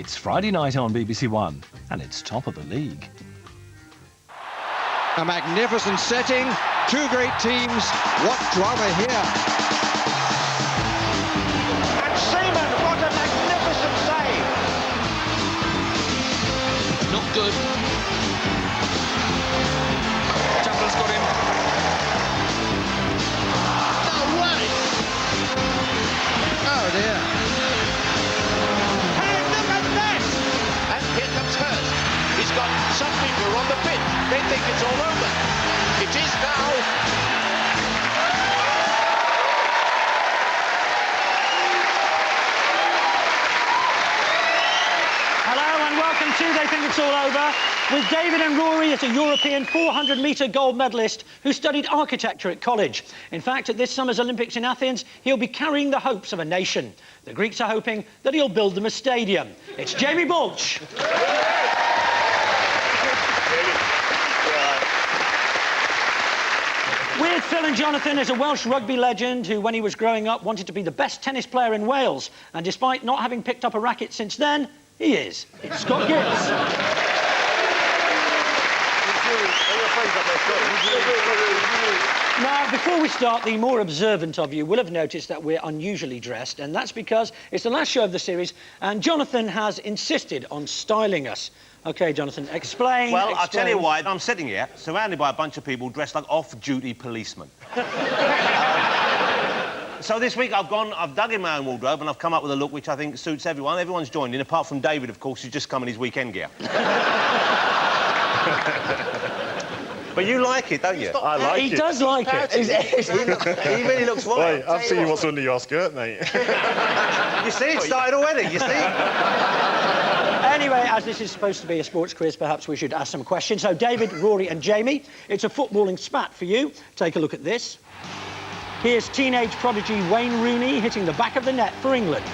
It's Friday night on BBC One, and it's top of the league. A magnificent setting, two great teams. What drama here. And Seaman, what a magnificent save. Not good. Temple's got him. No way! Oh dear. Hey, look at this! And here comes Hurst. He's got some people on the pitch. They think it's all over. It is now. Hello and welcome to They Think It's All Over with David and Rory as a European 400-metre gold medalist who studied architecture at college. In fact, at this summer's Olympics in Athens, he'll be carrying the hopes of a nation. The Greeks are hoping that he'll build them a stadium. It's Jamie Baulch. With Phil and Jonathan is a Welsh rugby legend who, when he was growing up, wanted to be the best tennis player in Wales. And despite not having picked up a racket since then, he is. It's Scott Gibbs. Now, before we start, the more observant of you will have noticed that we're unusually dressed, and that's because it's the last show of the series, and Jonathan has insisted on styling us. OK, Jonathan, explain. Well, I'll tell you why. I'm sitting here, surrounded by a bunch of people dressed like off-duty policemen. So this week I've dug in my own wardrobe and I've come up with a look which I think suits everyone. Everyone's joined in, apart from David, of course, who's just come in his weekend gear. But you like it, don't you? I like it. He does like it. He really looks right. Wait, I've seen what's under your skirt, mate. You see, it started already, you see? Anyway, as this is supposed to be a sports quiz, perhaps we should ask some questions. So, David, Rory and Jamie, it's a footballing spat for you. Take a look at this. Here's teenage prodigy Wayne Rooney hitting the back of the net for England.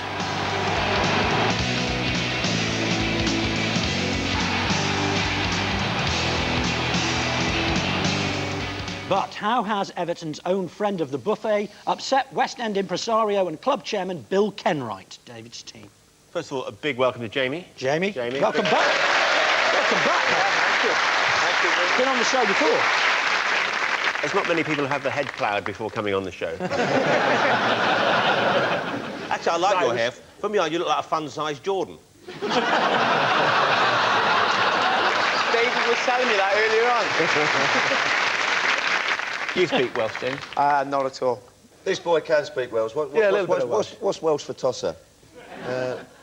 But how has Everton's own friend of the buffet upset West End impresario and club chairman Bill Kenwright, David's team? First of all, a big welcome to Jamie. Jamie, Jamie. welcome back. Welcome back. Thank you. Thank you. Been on the show before. There's not many people who have the head ploughed before coming on the show. Actually, I like your hair. From behind, you look like a fun-sized Jordan. David was telling me that earlier on. You speak Welsh, James? Not at all. This boy can speak Welsh. What's Welsh for tosser?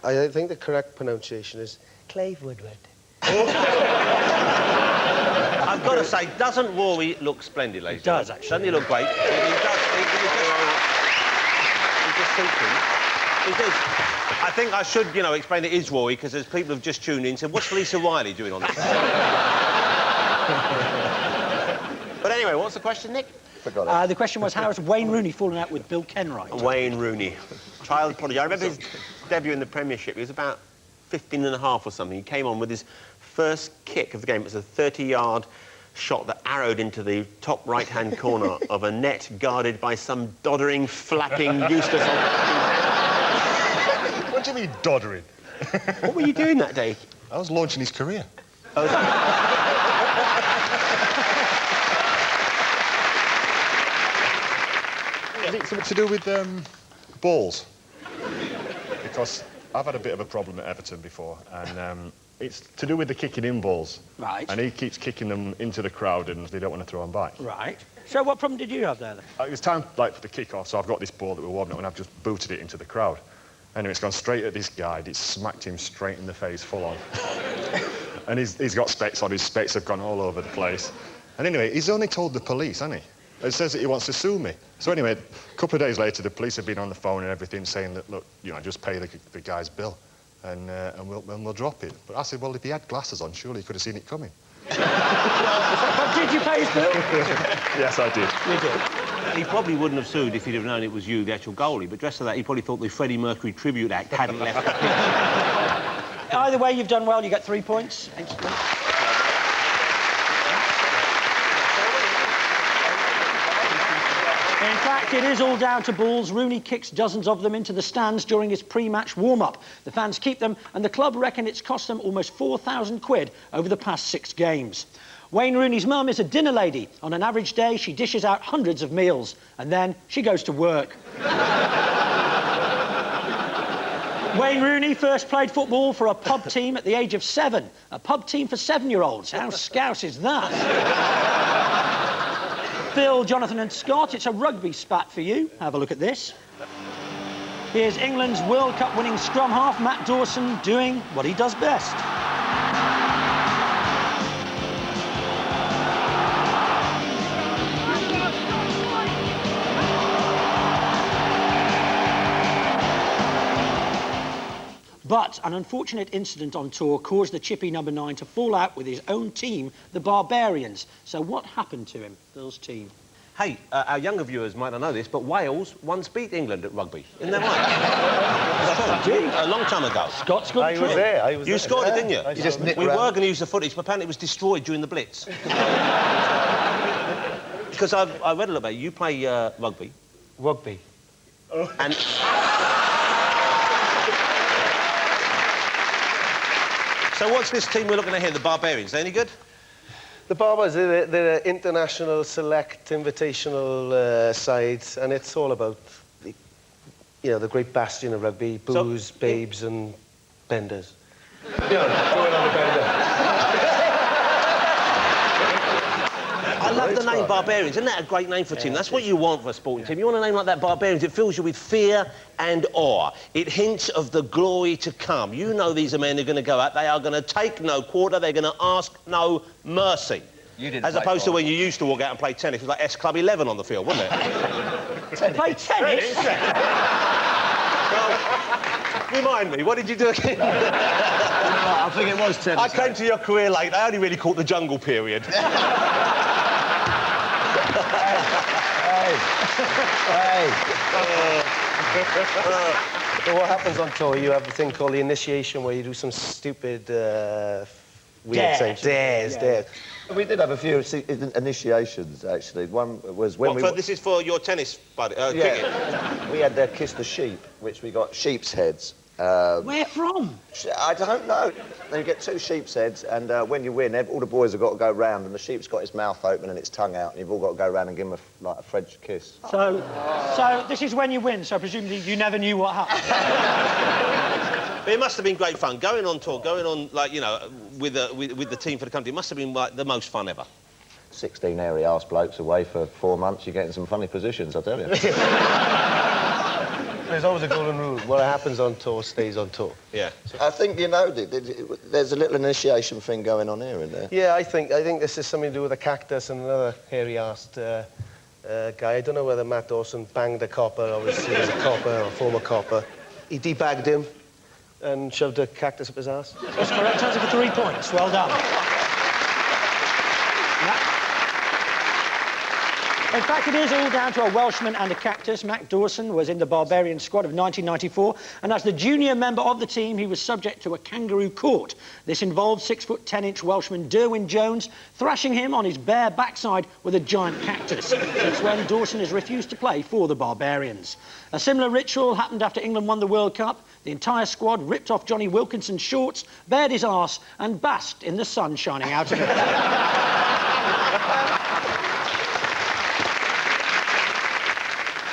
I think the correct pronunciation is Clave Woodward. I've got to say, doesn't Rory look splendid, ladies? He does, actually. Doesn't he look great? He does. He just suits him. He does. I think I should, you know, explain it is Rory, because there's people who've just tuned in and said, what's Lisa Riley doing on this? But anyway, what's the question, Nick? Forgot it. The question was, how has Wayne Rooney fallen out with Bill Kenwright? Wayne Rooney. Child prodigy. I remember his debut in the Premiership. He was about 15 and a half or something. He came on with his first kick of the game. It was a 30-yard shot that arrowed into the top right-hand corner of a net guarded by some doddering, flapping Eustace. What do you mean, doddering? What were you doing that day? I was launching his career. Oh, Is it something to do with balls? Because I've had a bit of a problem at Everton before, and it's to do with the kicking in balls. Right. And he keeps kicking them into the crowd, and they don't want to throw them back. Right. So what problem did you have there, then? It was time, like, for the kick-off, so I've got this ball that we're warming up, and I've just booted it into the crowd. Anyway, it's gone straight at this guy. It's smacked him straight in the face, full on. And he's got specs on. His specs have gone all over the place. And anyway, he's only told the police, hasn't he? It says that he wants to sue me. So anyway, a couple of days later, the police have been on the phone and everything, saying that, look, you know, just pay the guy's bill, and we'll drop it. But I said, well, if he had glasses on, surely he could have seen it coming. But did you pay his bill? Yes, I did. You did. he probably wouldn't have sued if he'd have known it was you, the actual goalie. But dressed to that, he probably thought the Freddie Mercury Tribute Act hadn't left the pitch. Either way, you've done well. You get 3 points. Excellent. In fact, it is all down to balls. Rooney kicks dozens of them into the stands during his pre-match warm-up. The fans keep them, and the club reckon it's cost them almost £4,000 over the past 6 games. Wayne Rooney's mum is a dinner lady. On an average day, she dishes out hundreds of meals, and then she goes to work. Wayne Rooney first played football for a pub team at the age of 7. A pub team for 7-year-olds. How scouse is that? Phil, Jonathan and Scott, it's a rugby spat for you. Have a look at this. Here's England's World Cup winning scrum half, Matt Dawson, doing what he does best. But an unfortunate incident on tour caused the chippy number 9 to fall out with his own team, the Barbarians. So what happened to him, Bill's team? Hey, our younger viewers might not know this, but Wales once beat England at rugby. Isn't that right? A long time ago. Scott's got I was there. You scored it, didn't you? You just nipped we round. were going to use the footage, but apparently it was destroyed during the Blitz. Because I read a little bit. You play rugby. Rugby. And... So what's this team we're looking at here, the Barbarians? They any good? The Barbers, they're an international select invitational side, and it's all about, the great bastion of rugby, booze, babes and benders. Going on the bender. I love the name Barbarians. Isn't that a great name for a team? That's what you want for a sporting team. You want a name like that, Barbarians. It fills you with fear and awe. It hints of the glory to come. You know these are men who are going to go out. They are going to take no quarter. They're going to ask no mercy. As opposed to when you used to walk out and play tennis. It was like S Club 11 on the field, wasn't it? Play tennis? Well, remind me, what did you do again? I think it was tennis. I came to your career late. I only really caught the jungle period. So what happens on tour, you have a thing called the initiation where you do some stupid, weird things. Dares. We did have a few initiations, actually. One was when This is for your tennis buddy, cricket? We had Kiss the Sheep, which we got sheep's heads. Where from? I don't know. You get 2 sheep's heads, and when you win, all the boys have got to go round, and the sheep's got his mouth open and its tongue out, and you've all got to go round and give him a French kiss. So this is when you win, so presumably you never knew what happened. It must have been great fun. Going on tour, with the team for the country, it must have been like the most fun ever. 16 hairy-arse blokes away for 4 months, you're getting some funny positions, I tell you. There's always a golden rule. What happens on tour stays on tour. Yeah. I think you know there's a little initiation thing going on here, isn't there? Yeah, I think this is something to do with a cactus and another hairy-arsed guy. I don't know whether Matt Dawson banged a copper or was a copper or a former copper. He debagged him and shoved a cactus up his arse. That's correct answer for 3 points. Well done. In fact, it is all down to a Welshman and a cactus. Matt Dawson was in the Barbarian squad of 1994, and as the junior member of the team, he was subject to a kangaroo court. This involved 6'10" Welshman Derwyn Jones thrashing him on his bare backside with a giant cactus. Since when Dawson has refused to play for the Barbarians. A similar ritual happened after England won the World Cup. The entire squad ripped off Johnny Wilkinson's shorts, bared his arse, and basked in the sun shining out of it.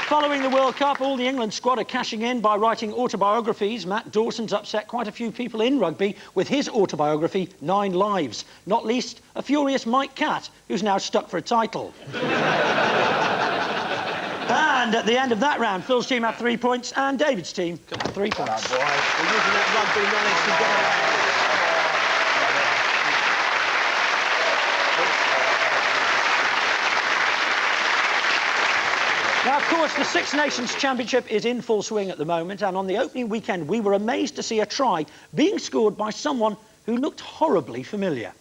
Following the World Cup, all the England squad are cashing in by writing autobiographies. Matt Dawson's upset quite a few people in rugby with his autobiography, 9 Lives. Not least, a furious Mike Catt, who's now stuck for a title. And at the end of that round, Phil's team have 3 points and David's team have 3 points. We're using that rugby knowledge to get... Now, of course, the Six Nations Championship is in full swing at the moment, and on the opening weekend, we were amazed to see a try being scored by someone who looked horribly familiar.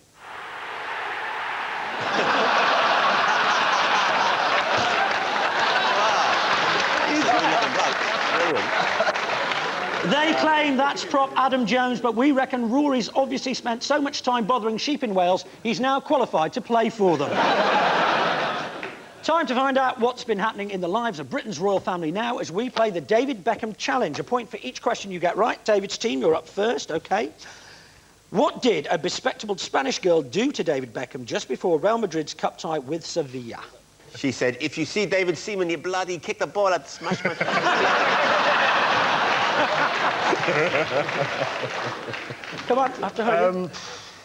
They claim that's prop Adam Jones, but we reckon Rory's obviously spent so much time bothering sheep in Wales, he's now qualified to play for them. Time to find out what's been happening in the lives of Britain's royal family now as we play the David Beckham Challenge. A point for each question you get right. David's team, you're up first, OK. What did a bespectacled Spanish girl do to David Beckham just before Real Madrid's cup tie with Sevilla? She said, if you see David Seaman, you bloody kick the ball at smash my... Come on, after her.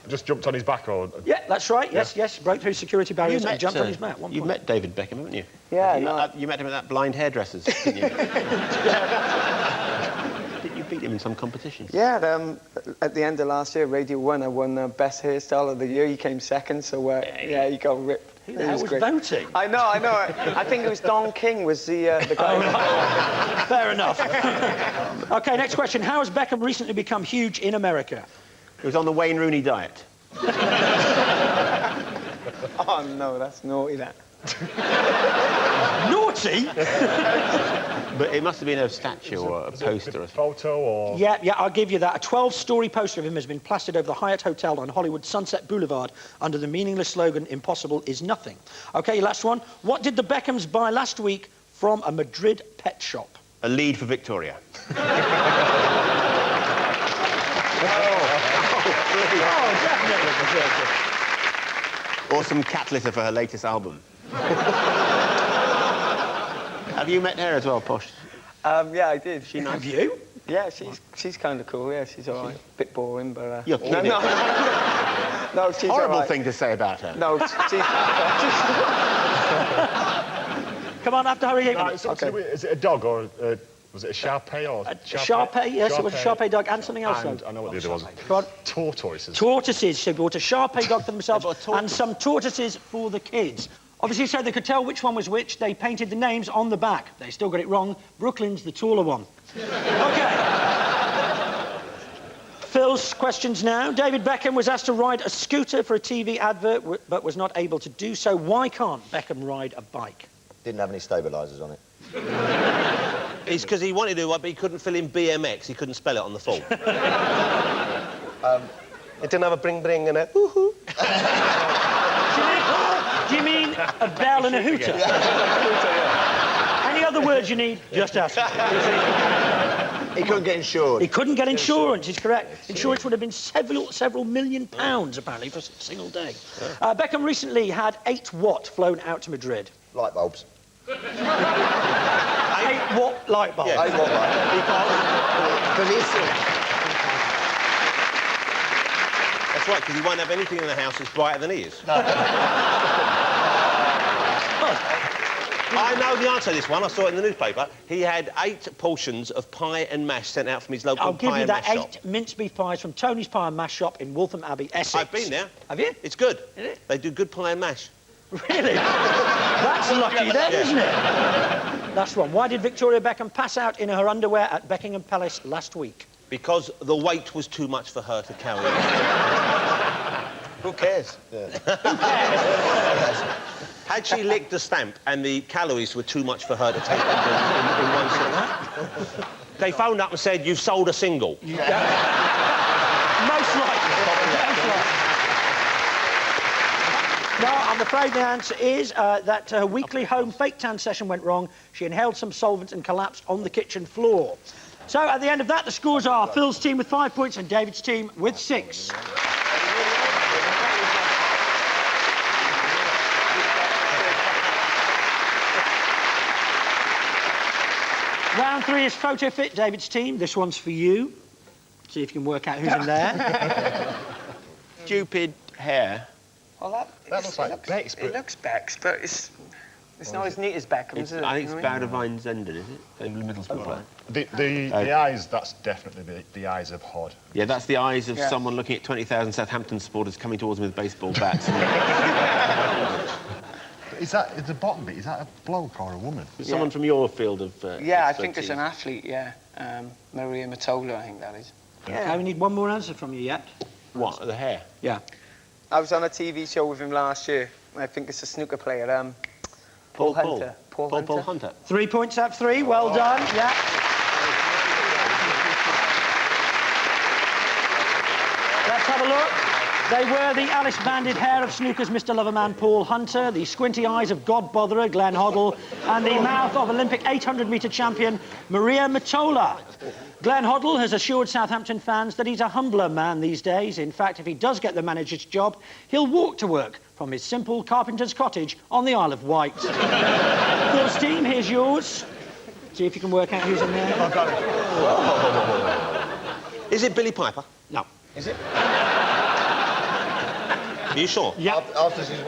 Just jumped on his back, or... Yeah, that's right, yes. Broke through security barriers and jumped on his back. You've met David Beckham, haven't you? Yeah, You met him at that blind hairdresser's, didn't you? Did you beat him in some competition? Yeah, at the end of last year, Radio 1, I won Best Hairstyle of the Year. He came second, so yeah, he got ripped. Who the hell was voting? I know. I think it was Don King was the guy. Oh, right. Fair enough. OK, next question. How has Beckham recently become huge in America? He was on the Wayne Rooney diet. Oh, no, that's naughty, that. Naughty? But it must have been a statue or a poster. A photo or... Yeah, I'll give you that. A 12-storey poster of him has been plastered over the Hyatt Hotel on Hollywood Sunset Boulevard under the meaningless slogan, "Impossible is nothing." OK, last one. What did the Beckhams buy last week from a Madrid pet shop? A lead for Victoria. Oh, definitely. Or some cat litter for her latest album. Have you met her as well, Posh? Yeah, I did. She nice? Have you? Yeah, she's kind of cool. Yeah, she's all right. Bit boring, but... You're kidding. No, she's horrible all right. thing to say about her. No, she's... Come on, after hurry. Okay. Is it a dog or was it a Shar-Pei or... Shar-Pei, yes, it was a Shar-Pei dog and something else. And I know what the other was. Go on. Tortoises. Tortoises. She bought a Shar-Pei dog for themselves and some tortoises for the kids. Obviously, so they could tell which one was which, they painted the names on the back. They still got it wrong. Brooklyn's the taller one. OK. Phil's questions now. David Beckham was asked to ride a scooter for a TV advert, but was not able to do so. Why can't Beckham ride a bike? Didn't have any stabilisers on it. It's because he wanted to, but he couldn't fill in BMX. He couldn't spell it on the full. It didn't have a bring and a hoo-hoo. Do you mean a bell and a hooter? Any other words you need, just ask. He couldn't get insured. He couldn't get insurance, he's correct. Insurance would have been several million pounds, apparently, for a single day. Beckham recently had 8 what flown out to Madrid? Light bulbs. 8 what light bulbs? Yeah. 8 what light bulbs. Because That's right, because he won't have anything in the house that's brighter than he is. No. I know the answer to this one. I saw it in the newspaper. He had 8 portions of pie and mash sent out from his local I'll give pie you and that mash 8 shop. mince beef pies from Tony's Pie and Mash shop in Waltham Abbey, Essex. I've been there. Have you? It's good. Is it? They do good pie and mash. Really? That's lucky then, isn't it? Last one. Why did Victoria Beckham pass out in her underwear at Buckingham Palace last week? Because the weight was too much for her to carry. Who cares? Yeah. Who cares? Had she licked the stamp and the calories were too much for her to take in one sitting, they phoned up and said, "You've sold a single." Most likely. No, I'm afraid the answer is that her weekly home fake tan session went wrong. She inhaled some solvent and collapsed on the kitchen floor. So, at the end of that, the scores are Phil's team with 5 points and David's team with 6. Round 3 is Photo Fit, David's team. This one's for you. See if you can work out who's in there. Stupid hair. Well, that looks like Beck's, but... It looks Beck's, but it's not as neat as Beckham's, is it? I think it's Bowdervine's ended, is it? The middle spot. The eyes, that's definitely the eyes of Hod. Yeah, that's the eyes of someone looking at 20,000 Southampton supporters coming towards him with baseball bats. Is that the bottom bit? Is that a bloke or a woman? Someone from your field of yeah, I think it's an athlete, yeah. Maria Matola, I think that is. Yeah, we need one more answer from you yet. What, the hair? Yeah. I was on a TV show with him last year. I think it's a snooker player, Paul Hunter. Paul Hunter. 3 points out of 3, well done, yeah. Let's have a look. They were the Alice-banded hair of snooker's Mr. Loverman Paul Hunter, the squinty eyes of God-botherer Glenn Hoddle, and the mouth of Olympic 800-metre champion Maria Matola. Glenn Hoddle has assured Southampton fans that he's a humbler man these days. In fact, if he does get the manager's job, he'll walk to work from his simple carpenter's cottage on the Isle of Wight. Phil's team, here's yours. See if you can work out who's in there. I've got it. Is it Billy Piper? No. Is it? Are you sure? Yeah.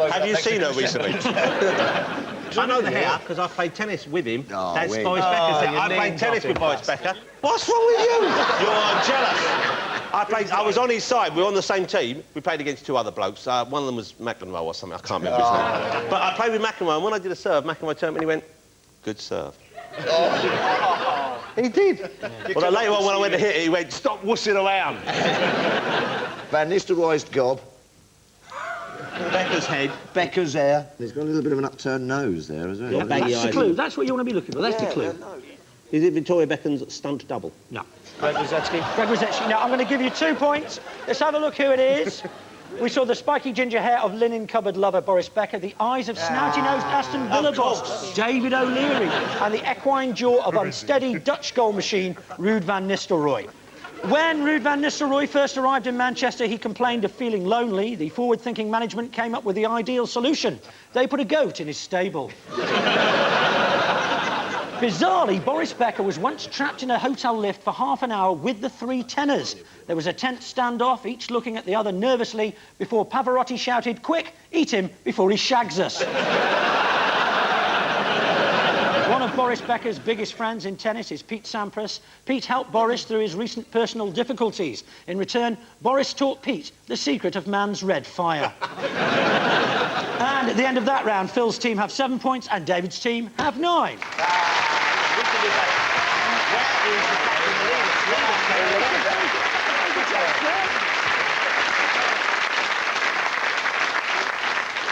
Have you seen her recently? I know the hair because I played tennis with him. Oh, That's wait. Boris Becker's thing. I played tennis with Boris Becker. What's wrong with you? You're jealous. I was on his side. We were on the same team. We played against two other blokes. One of them was McEnroe or something. I can't remember his name. But I played with McEnroe, and when I did a serve, McEnroe turned to me and he went, "Good serve." He did. Well, later on, when I went to hit it, he went, "Stop wussing around." Van Nistelrooy's gob. Becker's head. Becker's hair. He's got a little bit of an upturned nose there as well. Yeah, that's the clue. That's what you want to be looking for. That's the clue. Is it Victoria Beckham's stunt double? No. Greg Rosetsky. Greg Rosetsky. Now, I'm going to give you 2 points. Let's have a look who it is. We saw the spiky ginger hair of linen cupboard lover Boris Becker, the eyes of snouty-nosed Aston Villa boss David O'Leary, and the equine jaw of unsteady Dutch goal machine Ruud van Nistelrooy. When Ruud van Nistelrooy first arrived in Manchester, he complained of feeling lonely. The forward-thinking management came up with the ideal solution. They put a goat in his stable. Bizarrely, Boris Becker was once trapped in a hotel lift for half an hour with the three tenors. There was a tense standoff, each looking at the other nervously, before Pavarotti shouted, "Quick, eat him before he shags us." One of Boris Becker's biggest friends in tennis is Pete Sampras. Pete helped Boris through his recent personal difficulties. In return, Boris taught Pete the secret of man's red fire. And at the end of that round, Phil's team have 7 points and David's team have 9.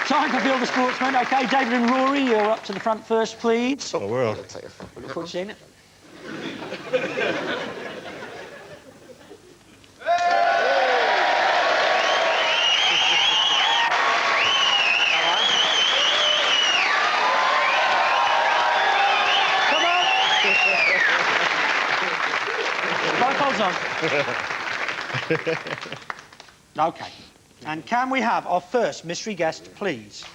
Time for Phil the Sportsman. OK, David and Rory, you're up to the front first, please. Oh, the world. Look forward to seeing it. Come on. Blindfolds on. OK. And can we have our first mystery guest, please?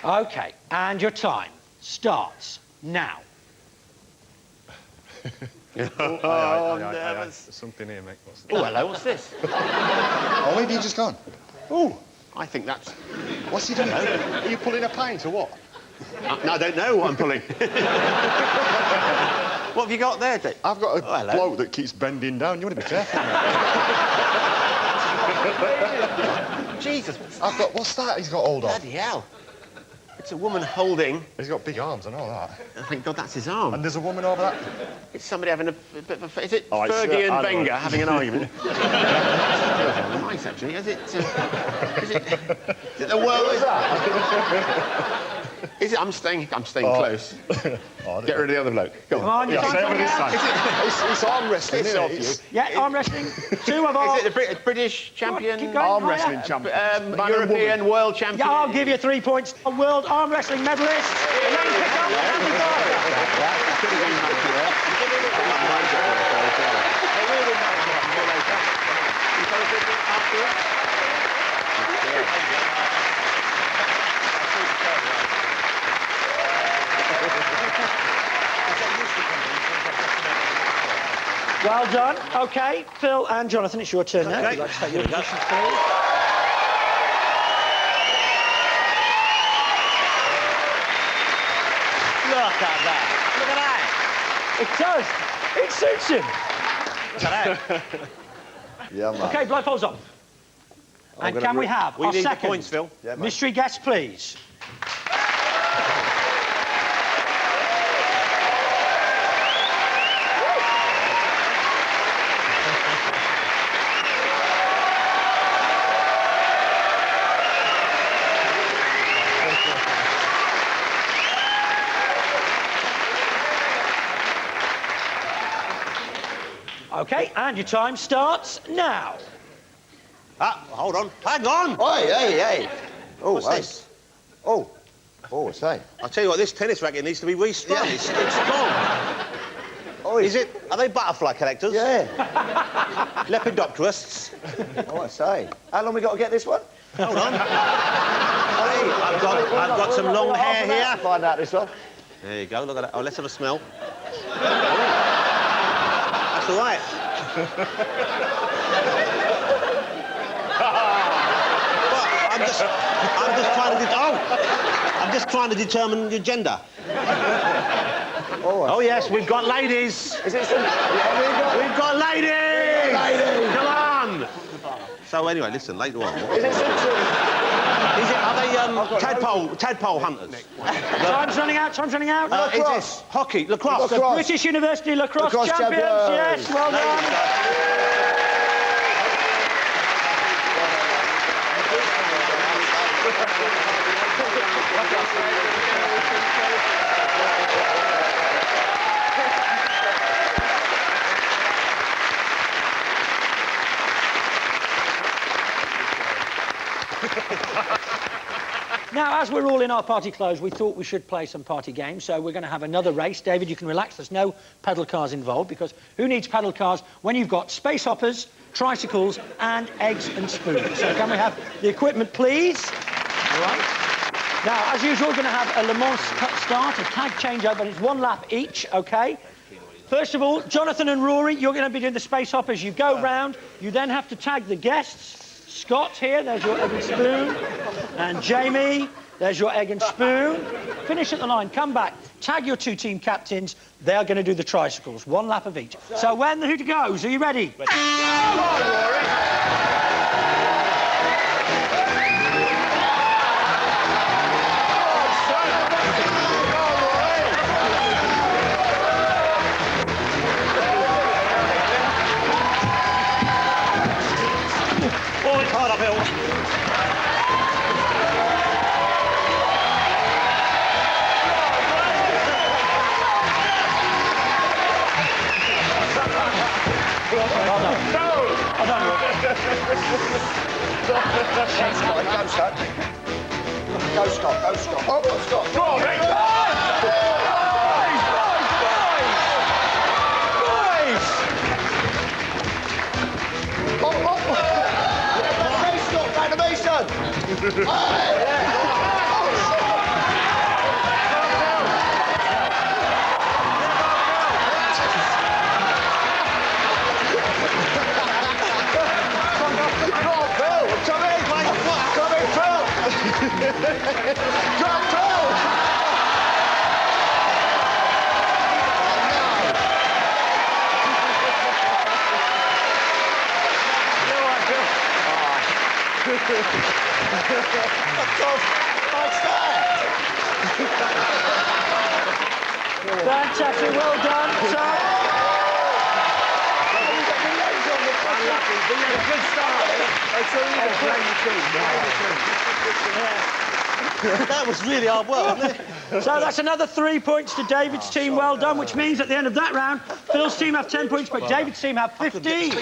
OK, and your time starts now. I'm nervous. There's something here, mate. Oh, hello, what's this? Oh, maybe you've just gone. Oh, I think that's... What's he doing? Are you pulling a pint or what? No, I don't know what I'm pulling. What have you got there, Dick? I've got a bloke that keeps bending down. You want to be careful, mate. Jesus. I've got... What's that he's got hold of? Bloody hell. It's a woman holding... He's got big arms, I know that. Oh, thank God that's his arm. And there's a woman over that. It's somebody having a bit of a... Is it Oh, Fergie I and know. Wenger having an argument? Nice, actually. Is it the world? Is it? I'm staying close. Get rid of the other bloke. Go Come on, you're It's arm wrestling, isn't it? Yeah, arm wrestling. 2 of our... Is it the British champion? Keep going, Arm higher. wrestling champion. European world champion? Yeah, I'll give you 3 points. A world arm wrestling medalist. Elaine Pickup and Andy Barker. Well done. OK, Phil and Jonathan, it's your turn now. Okay. Would you like to take your positions, please? Look at that. Look at that. It does. It suits him. Look at that. Yeah, man. OK, blindfolds on. And can we have We our need the second points, Phil. Yeah, mate. mystery guest, please? OK, and your time starts now. Ah, hold on. Hang on! Oi, hey. Oh, What's this? Oh, I say. I'll tell you what, this tennis racket needs to be restrung. Yeah. It's gone. Oh, Is it? Are they butterfly collectors? Yeah. Lepidopterists? Oh, I say. How long we got to get this one? Hold on. Hey, I've got some long hair here. Find out this one. There you go, look at that. Oh, let's have a smell. That's all right. I'm just trying to determine your gender. Oh, yes, we've got ladies. Is it some... Yeah, We've got ladies. Ladies. Come on. So anyway, listen, later on. Is it some... Are they tadpole hunters? Time's running out, Is this hockey, lacrosse? The British University lacrosse champions. Yes, well done. Now, as we're all in our party clothes, we thought we should play some party games, so we're going to have another race. David, you can relax. There's no pedal cars involved, because who needs pedal cars when you've got space hoppers, tricycles, and eggs and spoons? So can we have the equipment, please? All right. Now, as usual, we're going to have a Le Mans start, a tag changeover, and it's 1 lap each, OK? First of all, Jonathan and Rory, you're going to be doing the space hoppers. You go round, you then have to tag the guests. Scott here, there's your egg and spoon. And Jamie, there's your egg and spoon. Finish at the line, come back, tag your 2 team captains. They're going to do the tricycles, 1 lap of each. So when the hoot goes, are you ready? Come on, Rory. Go, Scott. Oh, Scott. Go on, mate. Fantastic, well done, sir. That was really hard work, wasn't it? So that's another 3 points to David's team, well done, which means at the end of that round, Phil's team have 10 points, but David's team have 15.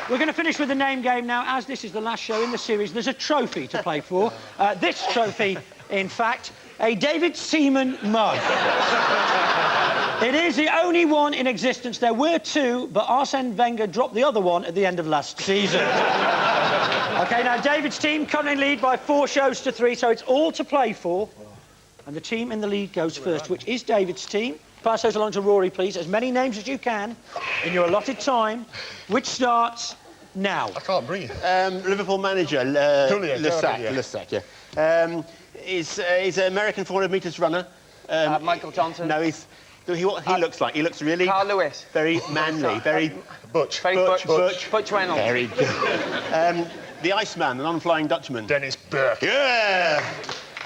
We're going to finish with the name game now. As this is the last show in the series, there's a trophy to play for. This trophy, in fact, a David Seaman mug. It is the only one in existence. There were 2, but Arsene Wenger dropped the other one at the end of last season. OK, now David's team currently lead by 4 shows to 3, so it's all to play for. And the team in the lead goes first, which is David's team. Pass those along to Rory, please. As many names as you can in your allotted time, which starts now. I can't breathe. Liverpool manager, Le Sac, yeah. He's an American 400 metres runner. Michael Johnson. No, he looks like. He looks really... Carl Lewis. Very manly, very... Butch. Butch Reynolds. Very good. The Iceman, the non-flying Dutchman. Dennis Burke. Yeah!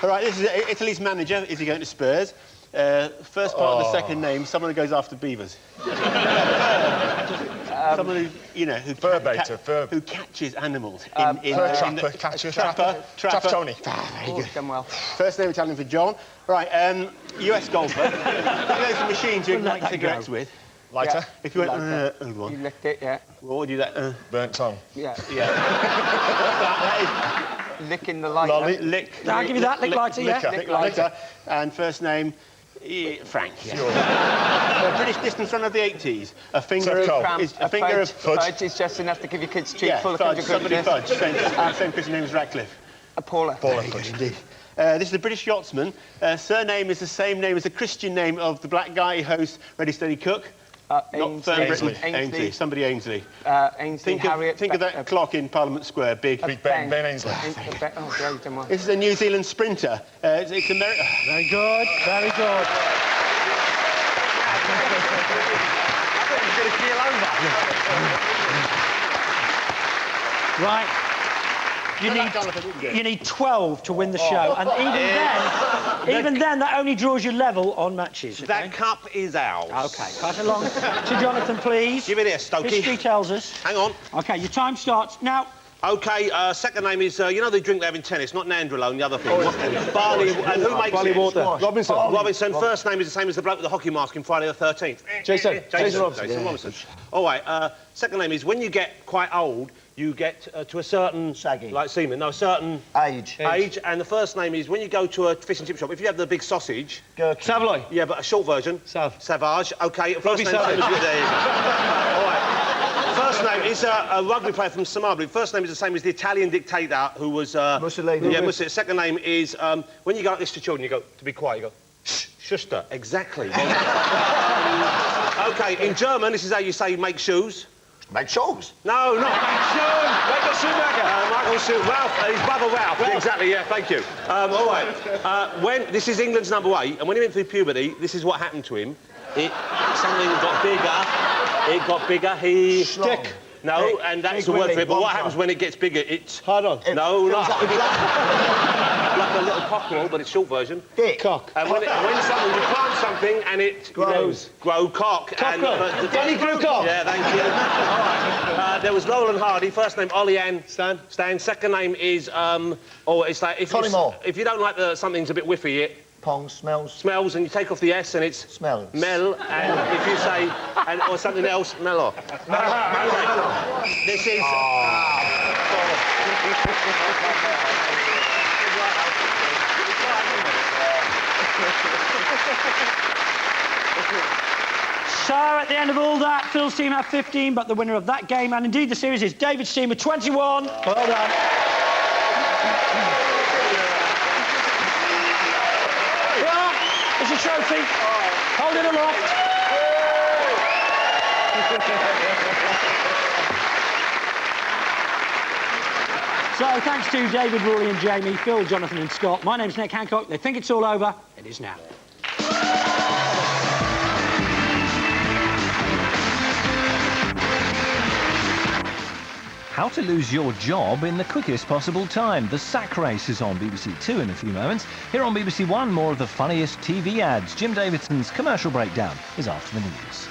All right, this is Italy's manager. Is he going to Spurs? First part of the second name, someone who goes after beavers. Someone who, you know, who who catches animals. Trapper Tony. Very good. Done well. First name Italian for John. Right, US golfer. Those are machines you light cigarettes with. Lighter. Yeah. If you went, you licked it, yeah. what would you do that? Burnt tongue. Yeah. Yeah. Licking the lighter. I'll give you that, lick lighter, yeah. Lick lighter. And first name, Frank. Sure. British distance runner of the 80s. A finger of fudge is just enough to give your kids cheek full of fudge. Somebody fudge. Same Christian name as Radcliffe. Paula. Fudge, indeed. This is a British yachtsman. Surname is the same name as the Christian name of the black guy who hosts Ready Steady Cook. Not Firm Britain. Ainsley. Somebody Ainsley. Ainsley, think of that clock in Parliament Square. Big Ben Ainsley. This is a New Zealand sprinter. It's American. Very good, very good. I thought he was going to keel over. Right. You need 12 to win the show, and even then, that only draws you level on matches. Okay? That cup is ours. Okay, pass it along to Jonathan, please. Give it here, Stokey. History tells us. Hang on. Okay, your time starts now. Okay, second name is, you know the drink they have in tennis, not Nandrolone, the other thing. Barley, and who makes Barley it? water. Robinson. Robinson. First name is the same as the bloke with the hockey mask in Friday the 13th. Jason Robinson. Jason Robinson. All right, second name is when you get quite old, you get to a certain... Shaggy. Like Seaman, no, a certain... Age. And the first name is when you go to a fish and chip shop, if you have the big sausage... Gherkin. Savoy. Yeah, but a short version. Savage. OK, first name... There you go. All right. First name is a rugby player from Somalia. First name is the same as the Italian dictator who was... Mussolini. Yeah, Mussolini. Second name is... when you go like this to children, you go, to be quiet, you go... Shh, Schuster. Exactly. OK, in German, this is how you say make shoes. Make shoes. No, not make shoes. Michael Schumacher. Michael Schumacher. Ralph, his brother Ralph. Yeah, exactly, yeah, thank you. All right. This is England's number 8, and when he went through puberty, this is what happened to him. Something got bigger. It got bigger. He... Stick. No, and that's the word for it, but what happens when it gets bigger? It's... Hard on. No, not... like a little cockerel, but it's short version. Dick. Cock. And when you plant something and it... Grows. Grow cock. Danny grew cock. Yeah, thank you. All right. There was Noel and Hardy. First name, Ollie Ann. Stan. Second name is... it's like... Tony Moore. If you don't like something's a bit whiffy, Pong, smells. Smells, and you take off the S and it's... Smells. Mel, and if you say... or something else, mellow. This is... So, at the end of all that, Phil's team have 15, but the winner of that game, and indeed the series, is David's team with 21. Well done. It's a trophy. Hold it aloft. So, thanks to David, Rory and Jamie, Phil, Jonathan and Scott. My name's Nick Hancock. They think it's all over. It is now. How to lose your job in the quickest possible time. The sack race is on BBC Two in a few moments. Here on BBC One, more of the funniest TV ads. Jim Davidson's commercial breakdown is after the news.